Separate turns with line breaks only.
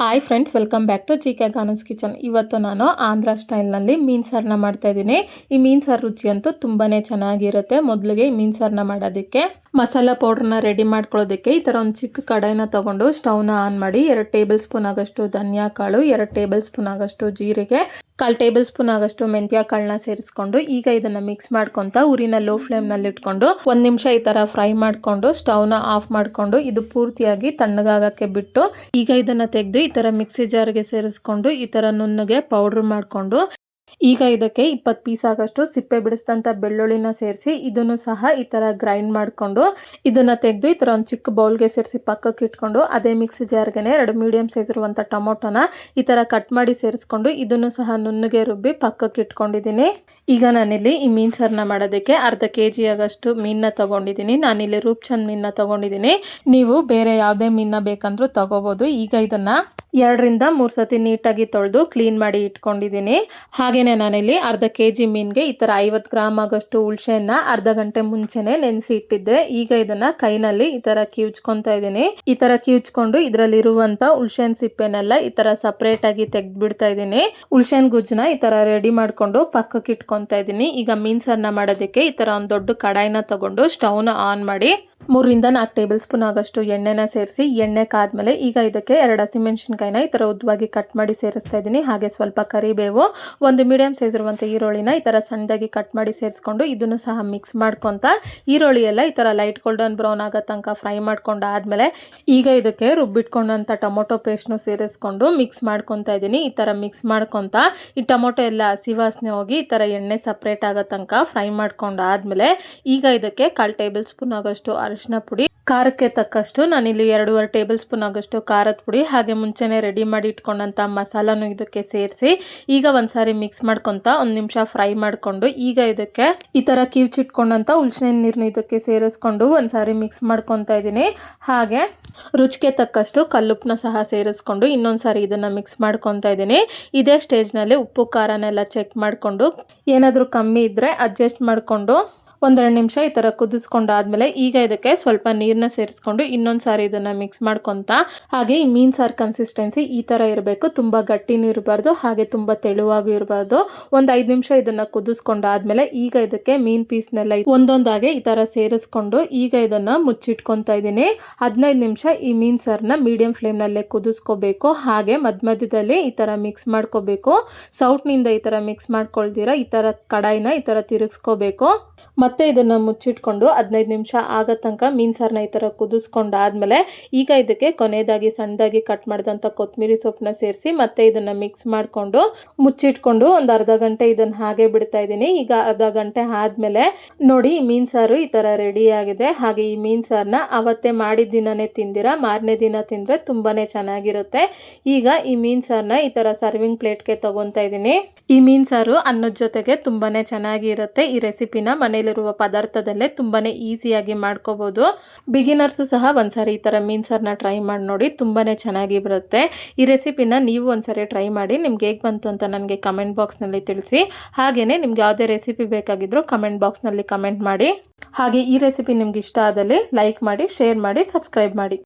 Hi friends, welcome back to G K Ganas kitchen. ಇವತ್ತು ನಾನು ಆಂಧ್ರ ಸ್ಟೈಲ್ನಲ್ಲಿ ಮೀನು ಸಾರನ್ನ ಮಾಡ್ತಾಯಿದ್ದೀನಿ. ಈ ಮೀನು ಸಾರು ರುಚಿ ಅಂತೂ ತುಂಬಾ ಚೆನ್ನಾಗಿರುತ್ತೆ. ಮೊದಲಿಗೆ ಈ ಮೀನು ಸಾರನ್ನ ಮಾಡೋದಕ್ಕೆ ಮಸಾಲ ಪೌಡ್ರನ್ನ ರೆಡಿ ಮಾಡ್ಕೊಳ್ಳೋದಕ್ಕೆ ಈ ಥರ ಒಂದು ಚಿಕ್ಕ ಕಡಾಯಿನ ತೊಗೊಂಡು ಸ್ಟವ್ನ ಆನ್ ಮಾಡಿ 2 ಟೇಬಲ್ ಸ್ಪೂನ್ ಆಗಷ್ಟು ಧನಿಯಾ ಕಾಳು, 2 ಟೇಬಲ್ ಸ್ಪೂನ್ ಆಗಷ್ಟು ಜೀರಿಗೆ, 1/4 ಟೇಬಲ್ ಸ್ಪೂನ್ ಆಗಷ್ಟು ಮೆಂತ್ಯ ಕಾಳನ್ನ ಸೇರಿಸ್ಕೊಂಡು ಈಗ ಇದನ್ನು ಮಿಕ್ಸ್ ಮಾಡ್ಕೊತ ಊರಿನ ಲೋ ಫ್ಲೇಮ್ನಲ್ಲಿ ಇಟ್ಕೊಂಡು 1 ನಿಮಿಷ ಈ ಥರ ಫ್ರೈ ಮಾಡಿಕೊಂಡು ಸ್ಟವ್ನ ಆಫ್ ಮಾಡಿಕೊಂಡು ಇದು ಪೂರ್ತಿಯಾಗಿ ತಣ್ಣಗಾಗಕ್ಕೆ ಬಿಟ್ಟು ಈಗ ಇದನ್ನು ತೆಗೆದು ಈ ಥರ ಮಿಕ್ಸಿ ಜಾರ್ಗೆ ಸೇರಿಸ್ಕೊಂಡು ಈ ಥರ ನುಣ್ಣಗೆ ಪೌಡ್ರ್ ಮಾಡಿಕೊಂಡು ಈಗ ಇದಕ್ಕೆ 20 ಪೀಸ್ ಆಗಷ್ಟು ಸಿಪ್ಪೆ ಬಿಡಿಸಿದಂಥ ಬೆಳ್ಳುಳ್ಳಿನ ಸೇರಿಸಿ ಇದನ್ನು ಸಹ ಈ ಥರ ಗ್ರೈಂಡ್ ಮಾಡಿಕೊಂಡು ಇದನ್ನು ತೆಗೆದು ಈ ಥರ ಒಂದು ಚಿಕ್ಕ ಬೌಲ್ಗೆ ಸೇರಿಸಿ ಪಕ್ಕಕ್ಕೆ ಇಟ್ಕೊಂಡು ಅದೇ ಮಿಕ್ಸಿ ಜಾರ್ಗೆ 2 ಮೀಡಿಯಮ್ ಸೈಜ್ ಇರುವಂಥ ಟೊಮೊಟೊನ ಈ ಥರ ಕಟ್ ಮಾಡಿ ಸೇರಿಸ್ಕೊಂಡು ಇದನ್ನು ಸಹ ನುಣ್ಣಗೆ ರುಬ್ಬಿ ಪಕ್ಕಕ್ಕೆ ಇಟ್ಕೊಂಡಿದ್ದೀನಿ. ಈಗ ನಾನಿಲ್ಲಿ ಈ ಮೀನು ಸಾರನ್ನ ಮಾಡೋದಕ್ಕೆ ಅರ್ಧ kg ಆಗಷ್ಟು ಮೀನನ್ನ ತೊಗೊಂಡಿದ್ದೀನಿ. ನಾನಿಲ್ಲಿ ರೂಪ್ಚಂದ್ ಮೀನನ್ನ ತೊಗೊಂಡಿದ್ದೀನಿ. ನೀವು ಬೇರೆ ಯಾವುದೇ ಮೀನನ್ನ ಬೇಕಂದ್ರೂ ತೊಗೋಬೋದು. ಈಗ ಇದನ್ನು 2 ರಿಂದ 3 ಸತಿ ನೀಟಾಗಿ ತೊಳೆದು ಕ್ಲೀನ್ ಮಾಡಿ ಇಟ್ಕೊಂಡಿದ್ದೀನಿ. ಹಾಗೆಯೇ ನಾನಿಲ್ಲಿ ಅರ್ಧ kg ಮೀನಿಗೆ ಈ ಥರ 50 ಗ್ರಾಮ್ ಆಗಷ್ಟು ಹುಳ್ಸೆಯನ್ನು ಅರ್ಧ ಗಂಟೆ ಮುಂಚೆನೇ ನೆನೆಸಿ ಇಟ್ಟಿದ್ದೆ. ಈಗ ಇದನ್ನು ಕೈನಲ್ಲಿ ಈ ಥರ ಕಿವುಚ್ಕೊತಾ ಇದ್ದೀನಿ. ಈ ಥರ ಕಿವುಚ್ಕೊಂಡು ಇದರಲ್ಲಿರುವಂಥ ಹುಳ್ಸೆನ್ ಸಿಪ್ಪೆನೆಲ್ಲ ಈ ಥರ ಸಪ್ರೇಟಾಗಿ ತೆಗೆದ್ಬಿಡ್ತಾ ಇದ್ದೀನಿ. ಹುಳ್ಸೆನ್ ಗುಜ್ಜನ್ನ ಈ ಥರ ರೆಡಿ ಮಾಡಿಕೊಂಡು ಪಕ್ಕಕ್ಕೆ ಇಟ್ಕೊತಾ ಇದ್ದೀನಿ. ಈಗ ಮೀನು ಸಾರನ್ನ ಮಾಡೋದಕ್ಕೆ ಈ ಥರ ಒಂದು ದೊಡ್ಡ ಕಡಾಯಿನ ತೊಗೊಂಡು ಸ್ಟವ್ನ ಆನ್ ಮಾಡಿ 3 ರಿಂದ 4 ಟೇಬಲ್ ಸ್ಪೂನ್ ಆಗಷ್ಟು ಎಣ್ಣೆನ ಸೇರಿಸಿ ಎಣ್ಣೆ ಕಾದ್ಮೇಲೆ ಈಗ ಇದಕ್ಕೆ 2 ಹಸಿಮೆಣಸಿನ್ಕಾಯಿನ ಈ ಥರ ಉದ್ದವಾಗಿ ಕಟ್ ಮಾಡಿ ಸೇರಿಸ್ತಾ ಇದ್ದೀನಿ. ಹಾಗೆ ಸ್ವಲ್ಪ ಕರಿಬೇವು, 1 ಮೀಡಿಯಮ್ ಸೈಜ್ ಇರುವಂಥ ಈರುಳ್ಳಿನ ಈ ಥರ ಸಣ್ಣದಾಗಿ ಕಟ್ ಮಾಡಿ ಸೇರಿಸ್ಕೊಂಡು ಇದನ್ನು ಸಹ ಮಿಕ್ಸ್ ಮಾಡ್ಕೊತ ಈರುಳ್ಳಿ ಎಲ್ಲ ಈ ಥರ ಲೈಟ್ ಗೋಲ್ಡನ್ ಬ್ರೌನ್ ಆಗೋ ತನಕ ಫ್ರೈ ಮಾಡ್ಕೊಂಡು ಆದಮೇಲೆ ಈಗ ಇದಕ್ಕೆ ರುಬ್ಬಿಟ್ಕೊಂಡಂಥ ಟೊಮೊಟೊ ಪೇಸ್ಟ್ನು ಸೇರಿಸ್ಕೊಂಡು ಮಿಕ್ಸ್ ಮಾಡ್ಕೊತಾ ಇದ್ದೀನಿ. ಈ ಥರ ಮಿಕ್ಸ್ ಮಾಡ್ಕೊತ ಈ ಟೊಮೊಟೊ ಎಲ್ಲ ಹಸಿ ವಾಸನೆ ಹೋಗಿ ಈ ಥರ ಎಣ್ಣೆ ಸಪ್ರೇಟ್ ಆಗೋ ತನಕ ಫ್ರೈ ಮಾಡ್ಕೊಂಡು ಆದಮೇಲೆ ಈಗ ಇದಕ್ಕೆ 1/4 ಟೇಬಲ್ ಸ್ಪೂನ್ ಆಗಷ್ಟು ಅರಿಶಿನ ಪುಡಿ, ಖಾರಕ್ಕೆ ತಕ್ಕಷ್ಟು ನಾನಿಲ್ಲಿ 2.5 ಟೇಬಲ್ ಸ್ಪೂನ್ ಆಗಷ್ಟು ಖಾರದ ಪುಡಿ, ಹಾಗೆ ಮುಂಚೆನೇ ರೆಡಿ ಮಾಡಿ ಇಟ್ಕೊಂಡಂಥ ಮಸಾಲನೂ ಇದಕ್ಕೆ ಸೇರಿಸಿ ಈಗ ಒಂದ್ಸಾರಿ ಮಿಕ್ಸ್ ಮಾಡ್ಕೊತ 1 ನಿಮಿಷ ಫ್ರೈ ಮಾಡಿಕೊಂಡು ಈಗ ಇದಕ್ಕೆ ಈ ಥರ ಕಿವುಚಿಟ್ಕೊಂಡಂಥ ಹುಳ್ಸೆ ನೀರನ್ನು ಇದಕ್ಕೆ ಸೇರಿಸ್ಕೊಂಡು ಒಂದ್ಸಾರಿ ಮಿಕ್ಸ್ ಮಾಡ್ಕೊತಾ ಇದ್ದೀನಿ. ಹಾಗೆ ರುಚಿಗೆ ತಕ್ಕಷ್ಟು ಕಲ್ಲುಪ್ಪನ್ನ ಸಹ ಸೇರಿಸ್ಕೊಂಡು ಇನ್ನೊಂದು ಸಾರಿ ಇದನ್ನು ಮಿಕ್ಸ್ ಮಾಡ್ಕೊತಾ ಇದ್ದೀನಿ. ಇದೇ ಸ್ಟೇಜ್ನಲ್ಲಿ ಉಪ್ಪು ಖಾರನೆಲ್ಲ ಚೆಕ್ ಮಾಡಿಕೊಂಡು ಏನಾದರೂ ಕಮ್ಮಿ ಇದ್ದರೆ ಅಡ್ಜಸ್ಟ್ ಮಾಡಿಕೊಂಡು 1-2 ನಿಮಿಷ ಈ ಥರ ಕುದಿಸ್ಕೊಂಡಾದ್ಮೇಲೆ ಈಗ ಇದಕ್ಕೆ ಸ್ವಲ್ಪ ನೀರನ್ನ ಸೇರಿಸ್ಕೊಂಡು ಇನ್ನೊಂದು ಸಾರಿ ಇದನ್ನು ಮಿಕ್ಸ್ ಮಾಡ್ಕೊತ ಹಾಗೆ ಈ ಮೀನು ಸಾರು ಕನ್ಸಿಸ್ಟೆನ್ಸಿ ಈ ಥರ ಇರಬೇಕು. ತುಂಬ ಗಟ್ಟಿನೂ ಇರಬಾರ್ದು, ಹಾಗೆ ತುಂಬ ತೆಳುವಾಗೂ ಇರಬಾರ್ದು. 5 ನಿಮಿಷ ಇದನ್ನು ಕುದಿಸ್ಕೊಂಡಾದ್ಮೇಲೆ ಈಗ ಇದಕ್ಕೆ ಮೀನು ಪೀಸ್ನೆಲ್ಲ ಒಂದೊಂದಾಗೆ ಈ ಥರ ಸೇರಿಸ್ಕೊಂಡು ಈಗ ಇದನ್ನು ಮುಚ್ಚಿಟ್ಕೊತಾ ಇದ್ದೀನಿ. 15 ನಿಮಿಷ ಈ ಮೀನು ಸಾರನ್ನ ಮೀಡಿಯಂ ಫ್ಲೇಮ್ನಲ್ಲೇ ಕುದಿಸ್ಕೋಬೇಕು. ಹಾಗೆ ಮಧ್ಯದಲ್ಲಿ ಈ ಥರ ಮಿಕ್ಸ್ ಮಾಡ್ಕೋಬೇಕು. ಸೌಟ್ನಿಂದ ಈ ಥರ ಮಿಕ್ಸ್ ಮಾಡ್ಕೊಳ್ತೀರ ಈ ಥರ ಕಡಾಯಿನ ಈ ಥರ ತಿರುಗಿಸ್ಕೋಬೇಕು. ಮತ್ತೆ ಇದನ್ನು ಮುಚ್ಚಿಟ್ಕೊಂಡು 15 ನಿಮಿಷ ಆಗೋ ತನಕ ಮೀನು ಸಾರನ್ನ ಈ ಥರ ಕುದಿಸ್ಕೊಂಡಾದ್ಮೇಲೆ ಈಗ ಇದಕ್ಕೆ ಕೊನೆಯದಾಗಿ ಸಣ್ಣದಾಗಿ ಕಟ್ ಮಾಡಿದಂಥ ಕೊತ್ತಂಬರಿ ಸೊಪ್ಪನ್ನ ಸೇರಿಸಿ ಮತ್ತೆ ಇದನ್ನು ಮಿಕ್ಸ್ ಮಾಡಿಕೊಂಡು ಮುಚ್ಚಿಟ್ಕೊಂಡು ಒಂದು ಅರ್ಧ ಗಂಟೆ ಇದನ್ನು ಹಾಗೆ ಬಿಡ್ತಾ ಇದ್ದೀನಿ. ಈಗ ಅರ್ಧ ಗಂಟೆ ಆದಮೇಲೆ ನೋಡಿ ಈ ಮೀನು ಸಾರು ಈ ಥರ ರೆಡಿ ಆಗಿದೆ. ಹಾಗೆ ಈ ಮೀನು ಸಾರನ್ನ ಅವತ್ತೇ ಮಾಡಿದ ದಿನನೇ ತಿಂದಿರ ಮಾರನೇ ದಿನ ತಿಂದರೆ ತುಂಬಾ ಚೆನ್ನಾಗಿರುತ್ತೆ. ಈಗ ಈ ಮೀನು ಸಾರನ್ನ ಈ ಥರ ಸರ್ವಿಂಗ್ ಪ್ಲೇಟ್ಗೆ ತೊಗೊತಾ ಇದ್ದೀನಿ. ಈ ಮೀನು ಸಾರು ಅನ್ನದ ಜೊತೆಗೆ ತುಂಬಾ ಚೆನ್ನಾಗಿರುತ್ತೆ. ಈ ರೆಸಿಪಿನ ಮನೇಲಿರುವ ಪದಾರ್ಥದಲ್ಲೇ ತುಂಬಾ ಈಸಿಯಾಗಿ ಮಾಡ್ಕೋಬೋದು. ಬಿಗಿನರ್ಸು ಸಹ ಒಂದ್ಸಾರಿ ಈ ಥರ ಮೀನು ಸಾರನ್ನ ಟ್ರೈ ಮಾಡಿ ನೋಡಿ, ತುಂಬಾ ಚೆನ್ನಾಗಿ ಬರುತ್ತೆ. ಈ ರೆಸಿಪಿನ ನೀವು ಒಂದ್ಸರಿ ಟ್ರೈ ಮಾಡಿ ನಿಮ್ಗೆ ಹೇಗೆ ಬಂತು ಅಂತ ನನಗೆ ಕಮೆಂಟ್ ಬಾಕ್ಸ್ನಲ್ಲಿ ತಿಳಿಸಿ. ಹಾಗೆಯೇ ನಿಮ್ಗೆ ಯಾವುದೇ ರೆಸಿಪಿ ಬೇಕಾಗಿದ್ರೂ ಕಮೆಂಟ್ ಬಾಕ್ಸ್ನಲ್ಲಿ ಕಮೆಂಟ್ ಮಾಡಿ. ಹಾಗೆ ಈ ರೆಸಿಪಿ ನಿಮ್ಗೆ ಇಷ್ಟ ಆದಲ್ಲಿ ಲೈಕ್ ಮಾಡಿ, ಶೇರ್ ಮಾಡಿ, ಸಬ್ಸ್ಕ್ರೈಬ್ ಮಾಡಿ.